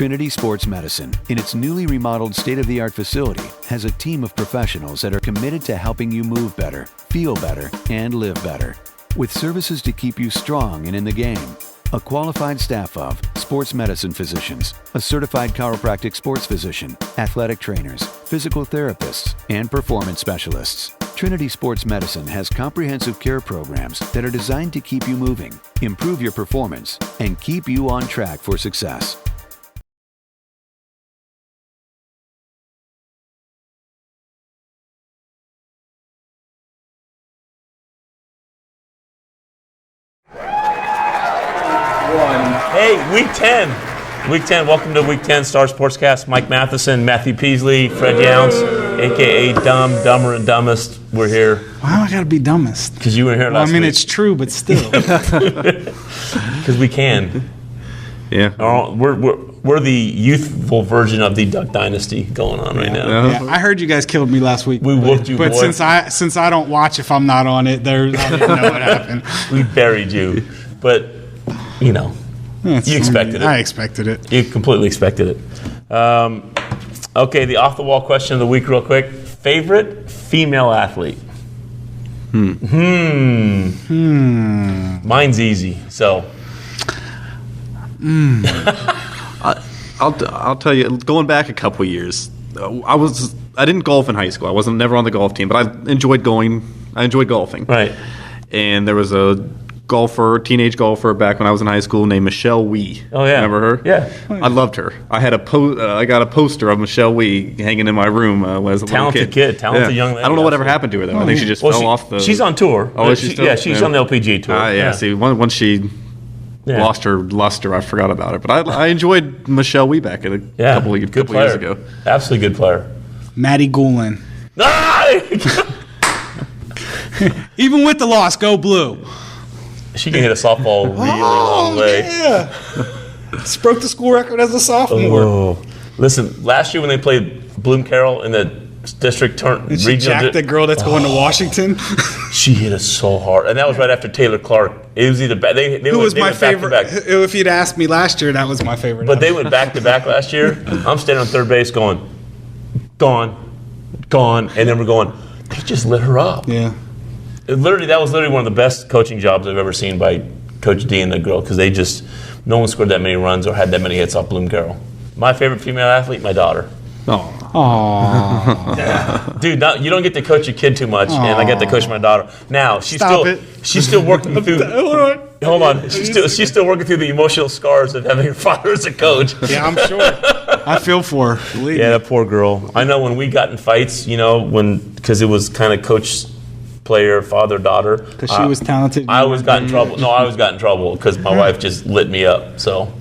Trinity Sports Medicine, in its newly remodeled state-of-the-art facility, has a team of professionals that are committed to helping you move better, feel better, and live better. With services to keep you strong and in the game. A qualified staff of sports medicine physicians, a certified chiropractic sports physician, athletic trainers, physical therapists, and performance specialists. Trinity Sports Medicine has comprehensive care programs that are designed to keep you moving, improve your performance, and keep you on track for success. Hey, Week 10. Week 10, welcome to Week 10 Star Sportscast. Mike Mathison, Matthew Peaslee, Fred Younts, a.k.a. Dumb, Dumber, and Dumbest. We're here. Why do I got to be dumbest? Because you were here last week. It's true, but still. Because we can. Yeah. We're the youthful version of the Duck Dynasty going on right now. Yeah, I heard you guys killed me last week. We whooped you, but boy. since I don't watch if I'm not on it, I didn't know what happened. We buried you. But, you know. You expected it. I expected it. You completely expected it. Okay, the off-the-wall question of the week real quick. Favorite female athlete? Mine's easy, so. I'll tell you, going back a couple years, I didn't golf in high school. I wasn't never on the golf team, but I enjoyed golfing. Right. And there was a teenage golfer back when I was in high school named Michelle Wee. Oh yeah, remember her? Yeah, I loved her. I had I got a poster of Michelle Wee hanging in my room when I was a talented little kid. Talented young lady. I don't know whatever happened to her though. I think she just fell off the. She's on tour. Oh, is she still? Yeah, she's on the LPG tour. Yeah. See, once she lost her luster, I forgot about her. But I enjoyed Michelle Wee back a couple years ago. Absolutely good player. Maddie Goulin. Even with the loss, go blue. She can hit a softball really long way. Yeah. Just broke the school record as a sophomore. Oh. Listen, last year when they played Bloom Carroll in the district regional, she jacked the girl that's going to Washington. She hit us so hard, and that was right after Taylor Clark. It was either Who was my favorite? If you'd asked me last year, that was my favorite. But they went back to back last year. I'm standing on third base, going, gone, and then we're going. They just lit her up. Yeah. That was literally one of the best coaching jobs I've ever seen by Coach D and the girl, because no one scored that many runs or had that many hits off Bloom Carroll. My favorite female athlete, my daughter. Oh. Yeah. Dude, you don't get to coach your kid too much, and I get to coach my daughter. Now she's still working through. Hold on, she's still working through the emotional scars of having her father as a coach. Yeah, I'm sure. I feel for her. Yeah, that poor girl. I know when we got in fights, because it was kind of coach. Player, father, daughter. Because she was talented. I always got in trouble. No, I always got in trouble because my wife just lit me up. So,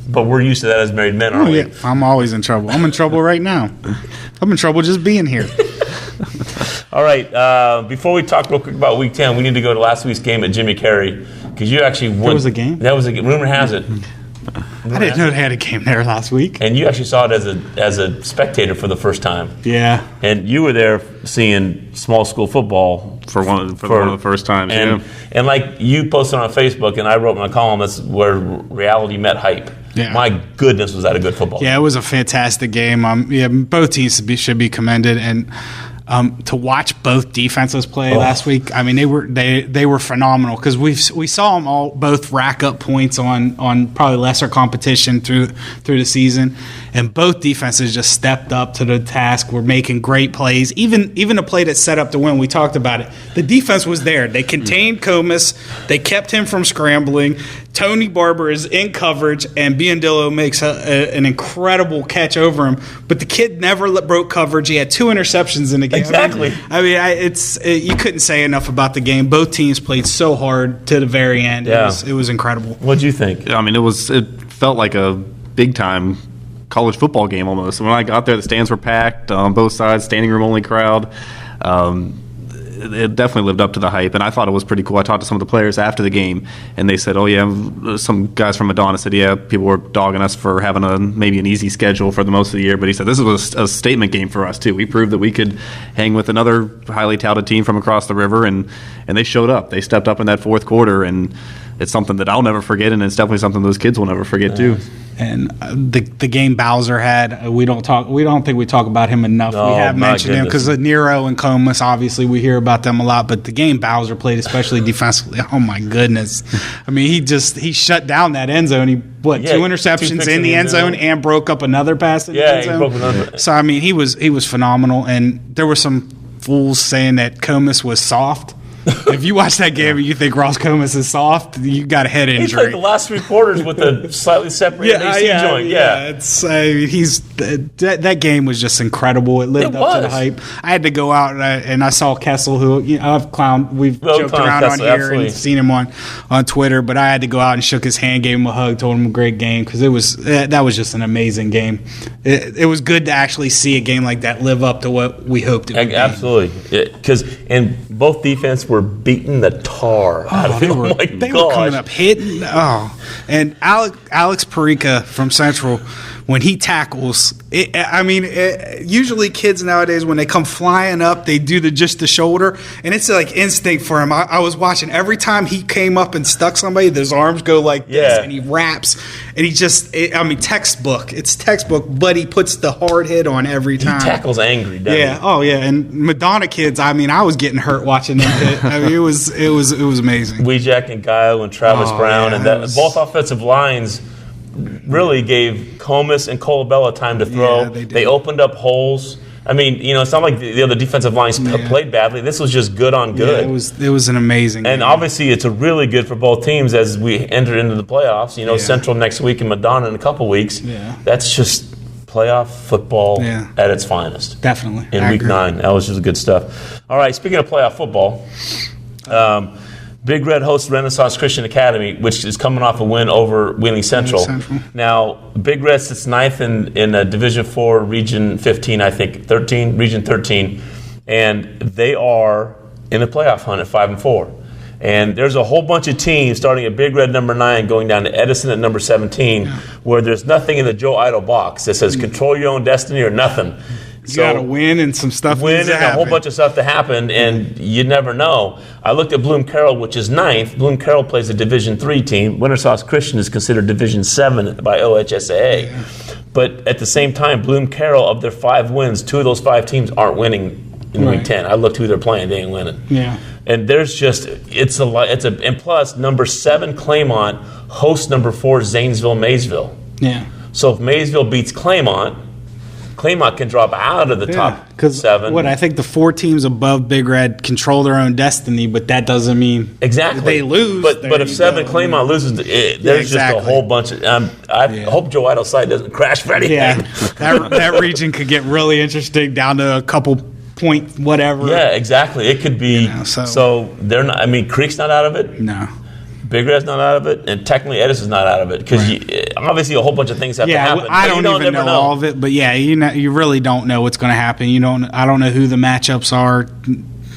but we're used to that as married men, aren't we? Yeah, I'm always in trouble. I'm in trouble right now. I'm in trouble just being here. All right. Before we talk real quick about Week 10, we need to go to last week's game at Jimmy Carey because you actually won. There was a game? That was a game. Rumor has it. I didn't know they had a game there last week. And you actually saw it as a spectator for the first time. Yeah. And you were there seeing small school football for one of the first times. And like you posted on Facebook, and I wrote in my column, that's where reality met hype. Yeah. My goodness, was that a good football game. Yeah, it was a fantastic game. Both teams should be commended, and to watch both defenses play last week, I mean they were phenomenal because we saw them both rack up points on probably lesser competition through the season, and both defenses just stepped up to the task. Were making great plays, even a play that set up to win. We talked about it. The defense was there. They contained Comas. They kept him from scrambling. Tony Barber is in coverage, and Biondillo makes an incredible catch over him. But the kid never broke coverage. He had 2 interceptions in the game. Exactly. You couldn't say enough about the game. Both teams played so hard to the very end. Yeah. It was incredible. What'd you think? I mean, it felt like a big-time college football game almost. When I got there, the stands were packed on both sides, standing room only crowd. It definitely lived up to the hype, and I thought it was pretty cool. I talked to some of the players after the game, and they said, some guys from Madonna said, people were dogging us for having maybe an easy schedule for the most of the year, but he said this was a statement game for us too. We proved that we could hang with another highly touted team from across the river, and they showed up. They stepped up in that fourth quarter, and it's something that I'll never forget, and it's definitely something those kids will never forget too. And the game Bowser had, we don't think we talk about him enough. Oh, we have my mentioned him because of Nero and Comas. Obviously, we hear about them a lot. But the game Bowser played, especially defensively, oh my goodness! I mean, he shut down that end zone. Two interceptions in the end zone and broke up another pass in the end zone. He broke another. So I mean, he was phenomenal. And there were some fools saying that Comas was soft. If you watch that game and you think Ross Comas is soft, you got a head injury. He played the last 3 quarters with a slightly separated AC joint. It's that game was just incredible. It lived up to the hype. I had to go out and I saw Kessel, who we've joked around Kessel, on here absolutely. and seen him on Twitter. But I had to go out and shook his hand, gave him a hug, told him a great game because that was just an amazing game. It was good to actually see a game like that live up to what we hoped it would be. Absolutely, because both defense were beating the tar out of it. They were coming up hitting. And Alex Perica from Central, when he tackles, usually kids nowadays when they come flying up, they do just the shoulder, and it's like instinct for him. I was watching every time he came up and stuck somebody, his arms go like this, and he wraps, and he just, textbook. It's textbook, but he puts the hard hit on every time. He tackles angry, doesn't he? And Madonna kids, I was getting hurt watching them hit. It was amazing. Weijak and Guile and Travis Brown, and both offensive lines really gave Comas and Colabella time to throw. Yeah, they opened up holes. I mean, it's not like the other defensive lines played badly. This was just good on good. It was an amazing game. And obviously, it's a really good for both teams as we enter into the playoffs. Central next week and Madonna in a couple weeks. Yeah. That's just playoff football at its finest. Definitely. In week 9. That was just good stuff. All right, speaking of playoff football, Big Red hosts Renaissance Christian Academy, which is coming off a win over Wheeling Central. Now, Big Red sits 9th in Division 4, Region 15, I think, Region 13, and they are in the playoff hunt at 5-4. And there's a whole bunch of teams starting at Big Red number 9, going down to Edison at number 17, where there's nothing in the Joe Idle box that says control your own destiny or nothing. You got to win and some stuff needs to happen. A whole bunch of stuff to happen, and you never know. I looked at Bloom Carroll, which is 9th. Bloom Carroll plays a Division 3 team. Wintersauce Christian is considered Division 7 by OHSAA. Yeah. But at the same time, Bloom Carroll, of their 5 wins, 2 of those 5 teams aren't winning in Week 10. I looked who they're playing; they ain't winning. Yeah. And there's just and plus number 7 Claymont hosts number 4 Zanesville-Maysville. Yeah. So if Maysville beats Claymont can drop out of the top 7. I think the 4 teams above Big Red control their own destiny, but that doesn't mean they lose. But if 7 Claymont loses, there's just a whole bunch of. I hope Joe Idle's side doesn't crash for anything. Yeah, that region could get really interesting down to a couple point whatever. Yeah, exactly. It could be. So they're not. I mean, Creek's not out of it. No. Big Red's not out of it, and technically Edison's not out of it because obviously a whole bunch of things have to happen. I don't even know all of it, but you really don't know what's going to happen. I don't know who the matchups are.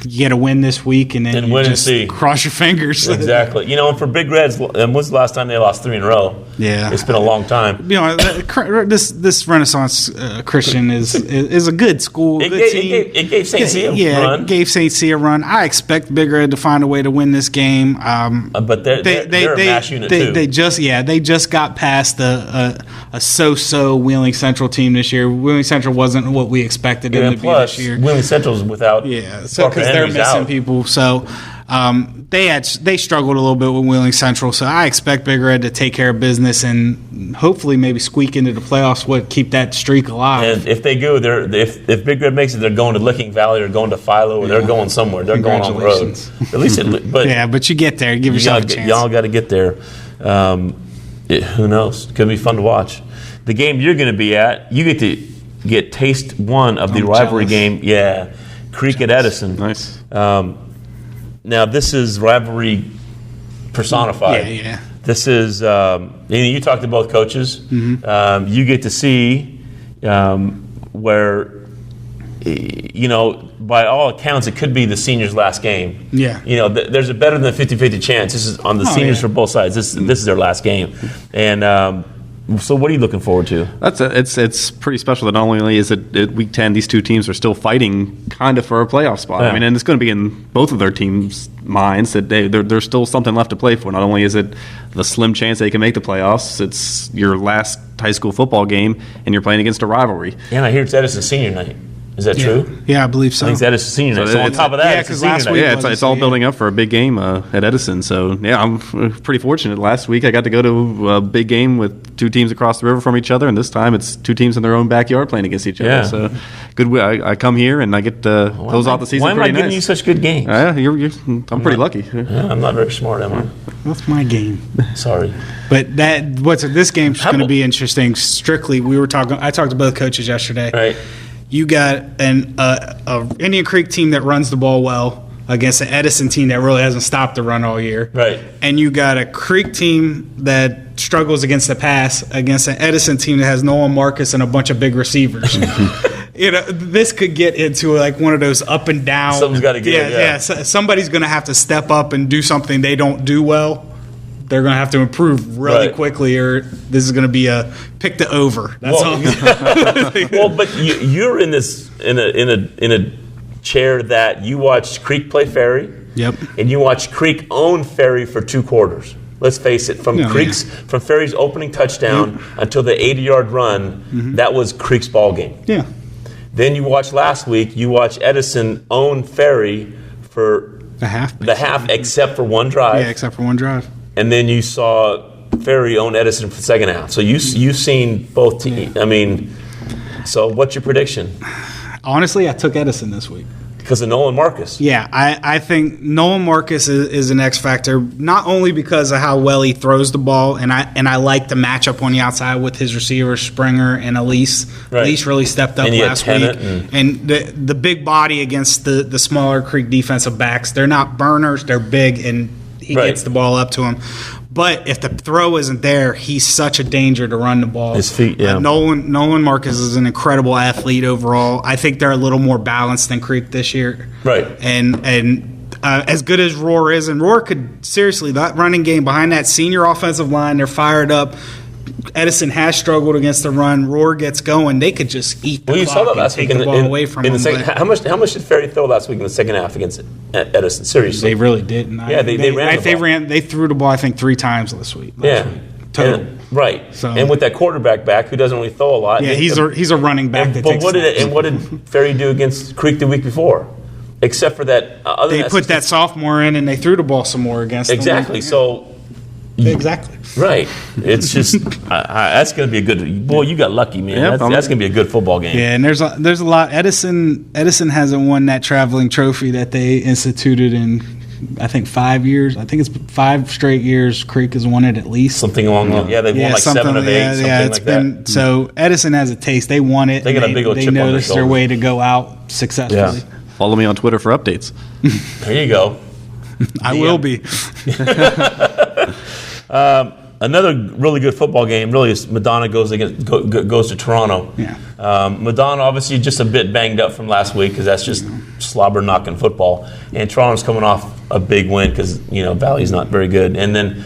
You get a win this week, and then you just cross your fingers. Exactly. And for Big Reds, when's the last time they lost 3 in a row? Yeah, it's been a long time. This Renaissance Christian is a good school. It gave St. C a run. It gave St. C a run. I expect Big Red to find a way to win this game. But they're a mash unit too. They just got past a so-so Wheeling Central team this year. Wheeling Central wasn't what we expected them to be this year. Wheeling Central's without because they're missing people. So they struggled a little bit with Wheeling Central. So I expect Big Red to take care of business and hopefully maybe squeak into the playoffs. Keep that streak alive. And if they go, if Big Red makes it, they're going to Licking Valley or going to Philo or they're going somewhere. They're going on the road. At least, but you get there. Give yourself a chance. Y'all got to get there. Who knows? It could be fun to watch. The game you're going to be at, you get to get taste one of the rivalry game. Yeah. Creek at Edison. Nice. Now, this is rivalry personified. Yeah. This is, you talked to both coaches. Mm-hmm. You get to see where, by all accounts, it could be the seniors' last game. Yeah. There's a better than 50-50 chance. This is on the seniors for both sides. This is their last game. And So what are you looking forward to? It's pretty special that not only is it Week 10, these two teams are still fighting kind of for a playoff spot. Yeah. I mean, and it's going to be in both of their teams' minds that there's still something left to play for. Not only is it the slim chance they can make the playoffs, it's your last high school football game, and you're playing against a rivalry. And I hear it's Edison senior night. Is that true? Yeah, I believe so. I think it's Edison senior night. So on top of that, yeah, it's because senior last night. week Yeah, it's all building up for a big game at Edison. So, yeah, I'm pretty fortunate. Last week I got to go to a big game with two teams across the river from each other, and this time it's two teams in their own backyard playing against each other. Yeah. So, good. I come here and I get to close out the season Why am I pretty giving nice. you such good games? I'm pretty lucky. Yeah, I'm not very smart, am I? That's my game. Sorry. But this game's going to be interesting. Strictly, I talked to both coaches yesterday. Right. You got an Indian Creek team that runs the ball well against an Edison team that really hasn't stopped the run all year. Right. And you got a Creek team that struggles against the pass against an Edison team that has Noah Marcus and a bunch of big receivers. This could get into like one of those up and down. Something's got to give. Yeah. Somebody's going to have to step up and do something they don't do well. They're going to have to improve really quickly, or this is going to be a pick the over. That's all. Well, but you're in this in a chair that you watched Creek play Ferry. Yep. And you watched Creek own Ferry for 2 quarters. Let's face it, from Ferry's opening touchdown until the 80-yard run, that was Creek's ball game. Yeah. Then you watched last week. You watched Edison own Ferry for the half, except for one drive. Yeah, except for one drive. And then you saw Ferry own Edison for the second half. So you've seen both teams. I mean, so what's your prediction? Honestly, I took Edison this week. Because of Nolan Marcus. Yeah, I think Nolan Marcus is an X factor, not only because of how well he throws the ball, and I like the matchup on the outside with his receivers, Springer and Elise. Right. Elise really stepped up last week. And the big body against the smaller Creek defensive backs, they're not burners, they're big, and he gets the ball up to him. But if the throw isn't there, he's such a danger to run the ball. His feet, yeah. Nolan Marcus is an incredible athlete overall. I think they're a little more balanced than Creek this year. Right. And as good as Roar is, and Roar could seriously, that running game behind that senior offensive line, they're fired up. Edison has struggled against the run. Roar gets going. They could just eat the clock and take the ball away from them. How much did Ferry throw last week in the second half against Edison? Seriously, they really didn't. They ran the ball. They threw the ball, I think, 3 times this week. Total. Right. So, and with that quarterback back who doesn't really throw a lot. Yeah, he's a running back that takes snaps. What did Ferry do against Creek the week before? Except for that, they put that sophomore in and they threw the ball some more against them. Exactly. So. Exactly. Right. It's just that's going to be a good. Boy, you got lucky, man. Yep, that's going to be a good football game. Yeah, and there's a lot. Edison hasn't won that traveling trophy that they instituted in, I think, 5 years. I think it's 5 straight years. Creek has won it at least. Something along those. Yeah, they've won like 7 of 8. Something it's like been that. So Edison has a taste. They won it. They got a big old chip on their know this is their way to go out successfully. Yeah. Follow me on Twitter for updates. There you go. I will be. Another really good football game really is Madonna goes to Toronto. Yeah. Madonna obviously just a bit banged up from last week because that's just slobber knocking football. And Toronto's coming off a big win because Valley's not very good. And then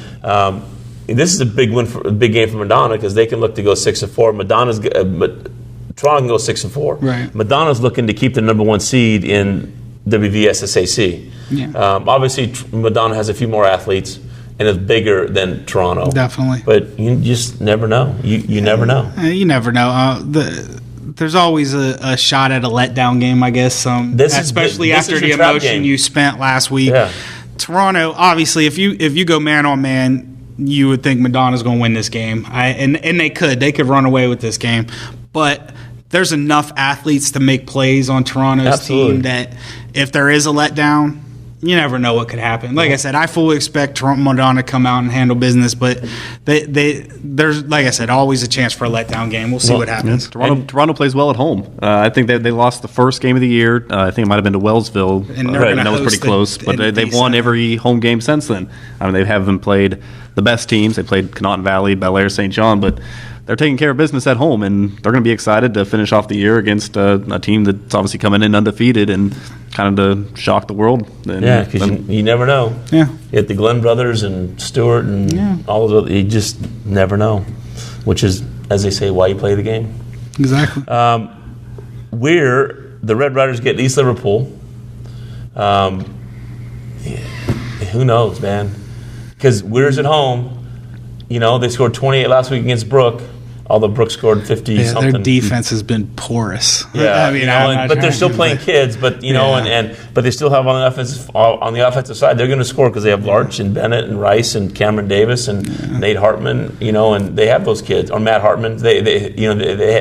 this is a big game for Madonna because they can look to go 6-4. Toronto can go 6-4. Right. Madonna's looking to keep the number 1 seed in WVSSAC. Yeah. Obviously, Madonna has a few more athletes and is bigger than Toronto. Definitely. But you just never know. You never know. You never know. There's always a shot at a letdown game, I guess. Especially after the emotion you spent last week. Yeah. Toronto, obviously, if you go man on man, you would think Madonna's going to win this game. And they could run away with this game. But there's enough athletes to make plays on Toronto's team that if there is a letdown, you never know what could happen. Like I said, I fully expect Madonna to come out and handle business, but there's, like I said, always a chance for a letdown game. We'll see what happens. Toronto plays well at home. I think they lost the first game of the year. I think it might have been to Wellsville, and that was pretty close. But they've won every home game since then. I mean, they haven't played the best teams. They played Connaughton Valley, Bel Air, St. John, but they're taking care of business at home, and they're going to be excited to finish off the year against a team that's obviously coming in undefeated and kind of to shock the world. Yeah, because you never know. Yeah. You get the Glenn brothers and Stewart and all of those. You just never know. which is, as they say, why you play the game. Exactly. The Red Riders get East Liverpool. Who knows, man? Because Weir's at home. They scored 28 last week against Brook, although Brook scored 50-something. Their defense has been porous. Yeah, but they're still playing kids. But but they still have on the offensive side, they're going to score because they have Larch and Bennett and Rice and Cameron Davis and Nate Hartman. And they have those kids, or Matt Hartman. They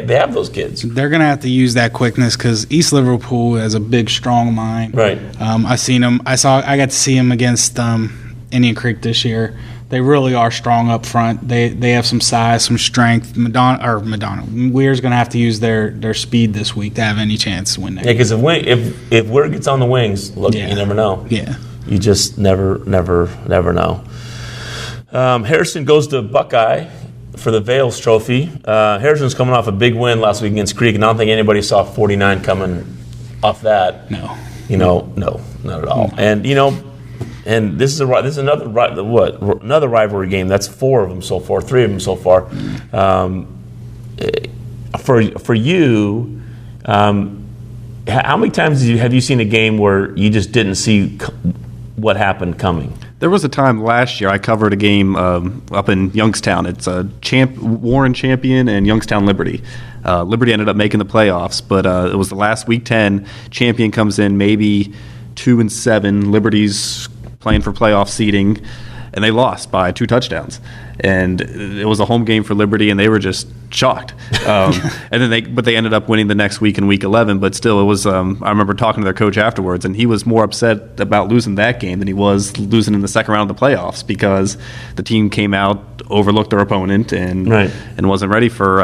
have those kids. They're going to have to use that quickness because East Liverpool has a big, strong mind. Right. I seen them. I got to see them against Indian Creek this year. They really are strong up front. They have some size, some strength. Madonna. Weir's going to have to use their speed this week to have any chance to win that. Yeah, because if Weir gets on the wings, look, you never know. Yeah. You just never know. Harrison goes to Buckeye for the Vales Trophy. Harrison's coming off a big win last week against Creek, and I don't think anybody saw 49 coming off that. No. No, not at all. And and this is another rivalry game. That's 4 of them so far, 3 of them so far. For you, how many times have you seen a game where you just didn't see what happened coming? There was a time last year I covered a game up in Youngstown. It's a Warren Champion and Youngstown Liberty. Liberty ended up making the playoffs, but it was the last week 10. Champion comes in maybe 2-7. Liberty's playing for playoff seeding, and they lost by 2 touchdowns. And it was a home game for Liberty, and they were just shocked. And then they ended up winning the next week in week 11. But still, it was. I remember talking to their coach afterwards, and he was more upset about losing that game than he was losing in the second round of the playoffs because the team came out, overlooked their opponent, and wasn't ready for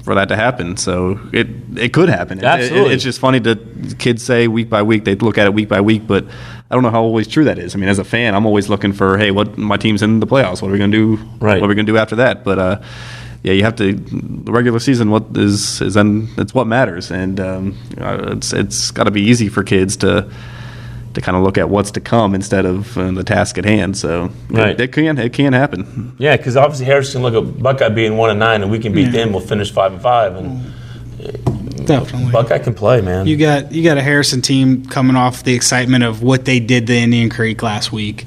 that to happen. So it could happen. Absolutely. It's just funny that kids say week by week, they look at it week by week, but I don't know how always true that is. I mean, as a fan, I'm always looking for, hey, what my team's in the playoffs. What are we going to do? Right. What are we going to do after that? But you have to. The regular season, it's what matters, and it's got to be easy for kids to kind of look at what's to come instead of the task at hand. So it can happen. Yeah, because obviously Harrison look at Buckeye being 1-9, and we can beat them. We'll finish 5-5, and definitely Buckeye can play, man. You got a Harrison team coming off the excitement of what they did to Indian Creek last week.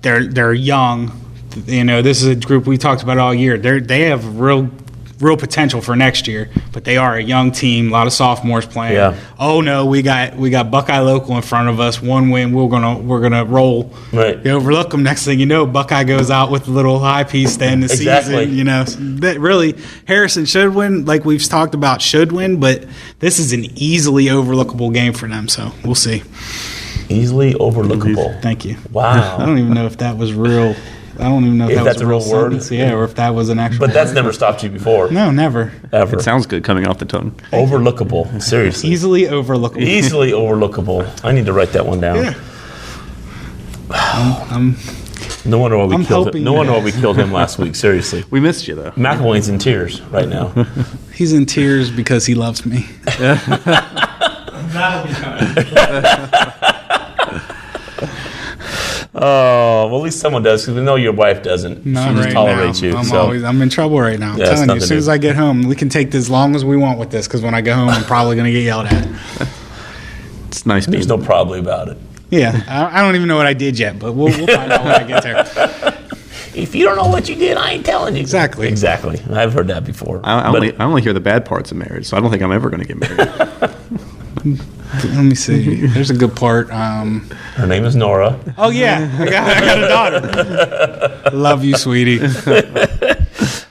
They're young. This is a group we talked about all year. They have real potential for next year, but they are a young team. A lot of sophomores playing. Yeah. Oh no, we got Buckeye local in front of us. 1 win, we're gonna roll. Right. You overlook them. Next thing you know, Buckeye goes out with a little high piece to end the season. That really Harrison should win, like we've talked about, should win, but this is an easily overlookable game for them. So we'll see. Easily overlookable. Thank you. Wow. I don't even know if that was real. I don't even know if that was that's a real word. Sentence, yeah, or if that was an actual. But that's never stopped you before. No, never. Ever. It sounds good coming off the tongue. Overlookable. Seriously. Easily overlookable. Easily overlookable. I need to write that one down. Yeah. No wonder why we killed him. No wonder why we guys. killed him last week. Seriously. We missed you though. McElwain's in tears right now. He's in tears because he loves me. That'll be coming. Oh, well, at least someone does, because we know your wife doesn't. Not she just right tolerates now. you. I'm in trouble right now. I'm Yeah, it's telling you, as soon nothing as to- I get home, we can take this as long as we want with this, because when I go home, I'm probably going to get yelled at. It's nice being. There's no probably about it. Yeah, I don't even know what I did yet, but we'll find out when I get there. If you don't know what you did, I ain't telling you. Exactly. I've heard that before. I only hear the bad parts of marriage, so I don't think I'm ever going to get married. Let me see. There's a good part. Her name is Nora. Oh, yeah. I got a daughter. Love you, sweetie.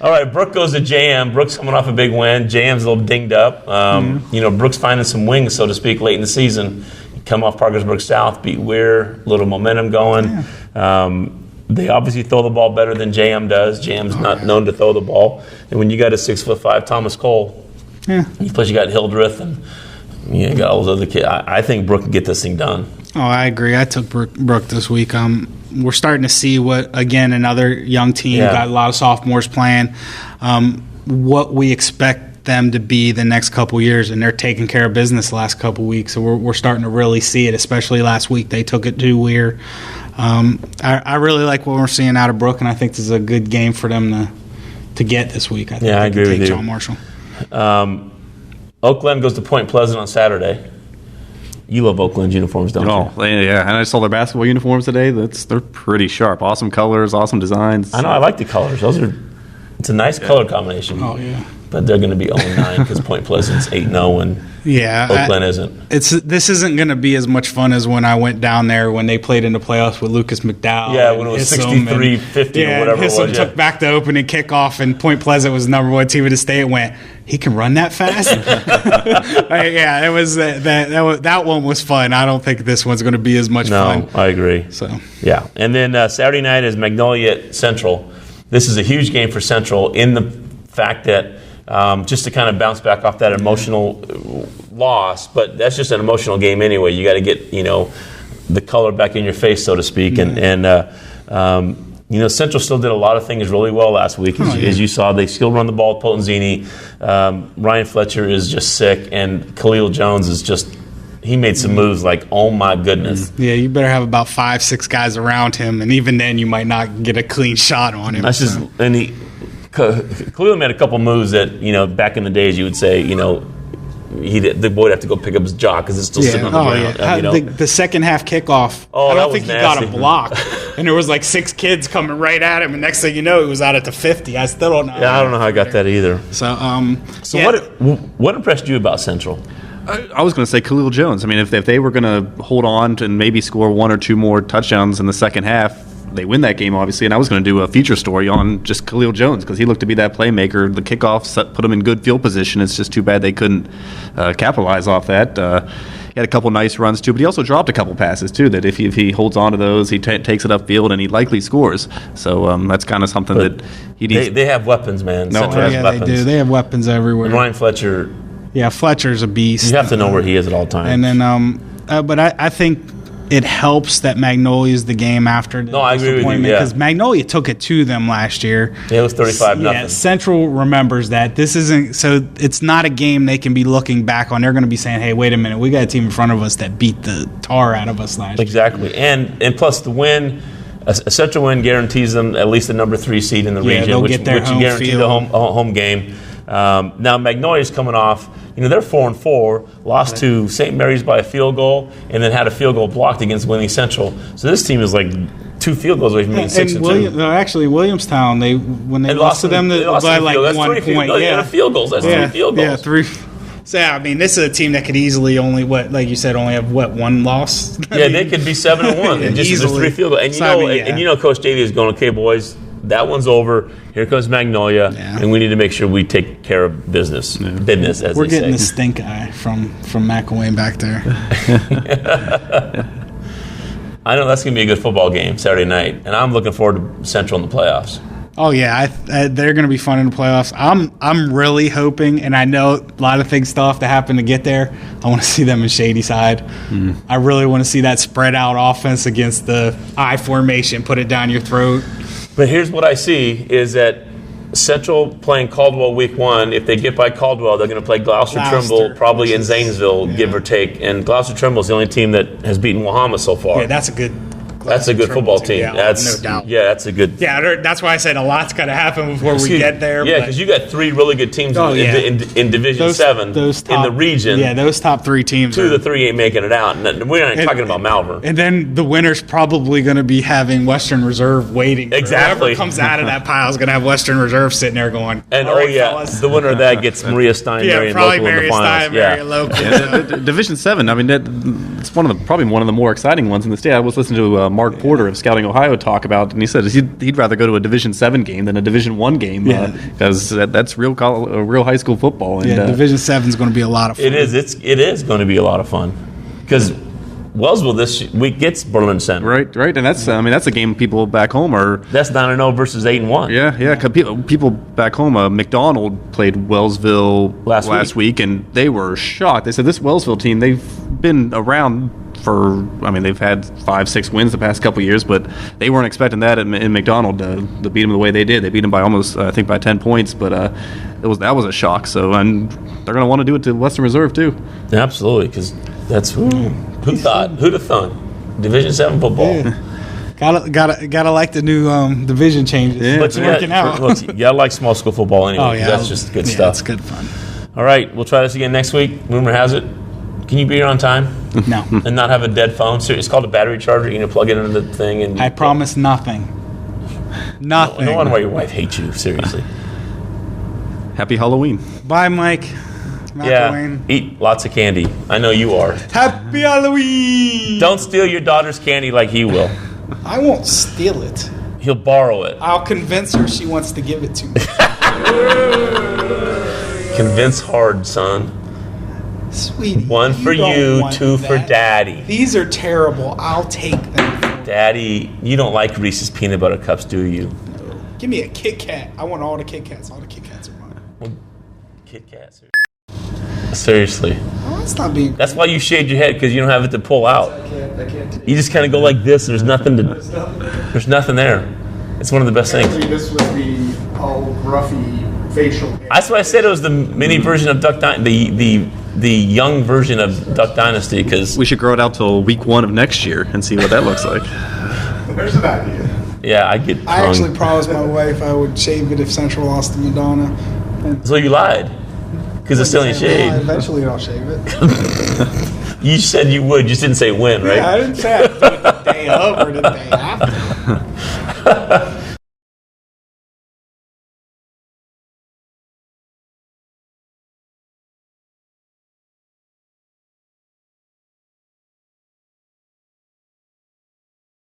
All right, Brooke goes to JM. Brooke's coming off a big win. JM's a little dinged up. Brooke's finding some wings, so to speak, late in the season. Come off Parkersburg South, beat Weir, little momentum going. Yeah. They obviously throw the ball better than JM does. JM's not known to throw the ball. And when you got a 6'5" Thomas Cole, plus you got Hildreth and you got all those other kids, I think Brooke can get this thing done. Oh, I agree. I took Brooke this week. We're starting to see another young team, got a lot of sophomores playing, what we expect them to be the next couple years, and they're taking care of business the last couple weeks. So we're starting to really see it, especially last week. They took it to Weir. I really like what we're seeing out of Brooke, and I think this is a good game for them to get this week. I think I agree with you. John Marshall. Oak Glen goes to Point Pleasant on Saturday. You love Oak Glen's uniforms, don't you? Yeah. And I saw their basketball uniforms today. They're pretty sharp. Awesome colors, awesome designs. I know. I like the colors. It's a nice color combination. Oh, yeah. But they're going to be 0-9 because Point Pleasant's 8-0 and Oak Glen isn't. This isn't going to be as much fun as when I went down there when they played in the playoffs with Lucas McDowell. Yeah, when it was 63-50 or whatever it was. Hissom took back the opening kickoff, and Point Pleasant was the number one team in the state. And went, he can run that fast. It was that one was fun. I don't think this one's going to be as much fun. No, I agree. So yeah, and then Saturday night is Magnolia Central. This is a huge game for Central in the fact that. Just to kind of bounce back off that emotional loss, but that's just an emotional game anyway. You got to get the color back in your face, so to speak, and Central still did a lot of things really well last week, as you saw. They still run the ball at Potenzini. Ryan Fletcher is just sick, and Khalil Jones is just. He made some moves like, oh my goodness. Yeah, you better have about 5-6 guys around him, and even then you might not get a clean shot on him. Khalil made a couple moves that, back in the days you would say, the boy would have to go pick up his jaw because it's still sitting on the ground. The second half kickoff, I don't think he got a block. And there was like 6 kids coming right at him, and next thing you know, he was out at the 50. I still don't know. Yeah, I don't know how I got that either. So what impressed you about Central? I was going to say Khalil Jones. I mean, if they were going to hold on to and maybe score 1 or 2 more touchdowns in the second half, they win that game, obviously, and I was going to do a feature story on just Khalil Jones because he looked to be that playmaker. The kickoff put him in good field position. It's just too bad they couldn't capitalize off that. He had a couple nice runs, too, but he also dropped a couple passes, too, that if he holds on to those, he takes it upfield, and he likely scores. So that's kind of something that he needs. They have weapons, man. Central has weapons. They do. They have weapons everywhere. And Ryan Fletcher. Yeah, Fletcher's a beast. You have to know where he is at all times. And then, but I think it helps that Magnolia is the game after the I agree with you, because Magnolia took it to them last year. Yeah, it was 35-0. Yeah, Central remembers that. This isn't so. It's not a game they can be looking back on. They're going to be saying, "Hey, wait a minute, we got a team in front of us that beat the tar out of us last year." Exactly, and plus the win. A Central win guarantees them at least the number 3 seed in the region, which guarantees the home game. Now Magnolia's coming off. They're 4-4, lost to St. Mary's by a field goal, and then had a field goal blocked against Winning Central. So this team is like 2 field goals away from being 6-2. No, actually, Williamstown, when they lost to them by like 1 point. Yeah, field goals. That's 3 field goals. Yeah, 3. So I mean, this is a team that could easily only have 1 loss. They could be 7-1 and just easily 3 field goals. And Coach Davey is going, okay, boys, that one's over. Here comes Magnolia, and we need to make sure we take care of business. Business, as we're they say. getting the stink eye from McElwain back there. I know that's going to be a good football game Saturday night, and I'm looking forward to Central in the playoffs. Oh yeah, they're going to be fun in the playoffs. I'm really hoping, and I know a lot of things still have to happen to get there. I want to see them in Shady Side. I really want to see that spread out offense against the I formation, put it down your throat. But here's what I see is that Central playing Caldwell week 1. If they get by Caldwell, they're going to play Gloucester Trimble, probably in Zanesville, give or take. And Gloucester Trimble is the only team that has beaten Wahama so far. Yeah, that's a good. That's a good football team. Yeah, no doubt. Yeah, that's a good. Yeah, that's why I said a lot's got to happen before we get there. Yeah, because you got 3 really good teams in Division 7 in the region. Yeah, those top 3 teams. 2 of the 3 ain't making it out. And we're not talking about Malvern. And then the winner's probably going to be having Western Reserve waiting. Exactly. Whoever comes out of that pile is going to have Western Reserve sitting there going. And fellas. The winner of that gets Maria Steinberry and local in the finals. Local. Division 7. I mean, it's probably one of the more exciting ones in the state. I was listening to Mark Porter of Scouting Ohio talk about, and he said he'd rather go to a Division 7 game than a Division 1 game because that's real high school football. And, Division 7 is going to be a lot of fun. It is. It is going to be a lot of fun because Wellsville this week gets Berlin Center. Right, and that's a game people back home are. That's 9-0 versus 8-1. Yeah. Cause people back home, McDonald played Wellsville last week, and they were shocked. They said this Wellsville team, they've been around. They've had 5-6 wins the past couple of years, but they weren't expecting that in McDonald to beat them the way they did. They beat them by almost, I think, by 10 points, but that was a shock. So, and they're going to want to do it to Western Reserve too. Absolutely, because that's who'd have thought? Division 7 football. Gotta like the new division changes. Yeah. It's working out. Look, you gotta like small school football anyway. Oh yeah, That's just good stuff. It's good fun. All right, we'll try this again next week. Rumor has it. Can you be here on time No, and not have a dead phone? So it's called a battery charger. You're gonna plug it into the thing, and I promise nothing. Nothing. no wonder why your wife hates you. Seriously. Happy Halloween. Bye, Mike. Yeah. Eat lots of candy. I know you are. Happy Halloween. Don't steal your daughter's candy like he will. I won't steal it. He'll borrow it. I'll convince her she wants to give it to me. Convince hard, son. Sweetie. One for don't you, want two for that. daddy. These are terrible. I'll take them. Daddy, you don't like Reese's peanut butter cups, do you? Give me a Kit Kat. I want all the Kit Kats. All the Kit Kats are mine. Kit Kats. Seriously. Oh, that's not being. That's why you shaved your head, because you don't have it to pull out. I can't. You just kind of go like this. There's nothing there. It's one of the best things. Actually, this was the all gruffy facial hair. That's why I said it was the mini version of Duck Dynasty, the young version of Duck Dynasty, because We should grow it out till week 1 of next year and see what that looks like. There's an idea. yeah, I get I actually tongue. promised my wife I would shave it if Central lost to Madonna. So you lied, because it's still in Yeah, shade. eventually I'll shave it. You said you would. You just didn't say when, right? Yeah, I didn't say I'd do it the day of or the day after.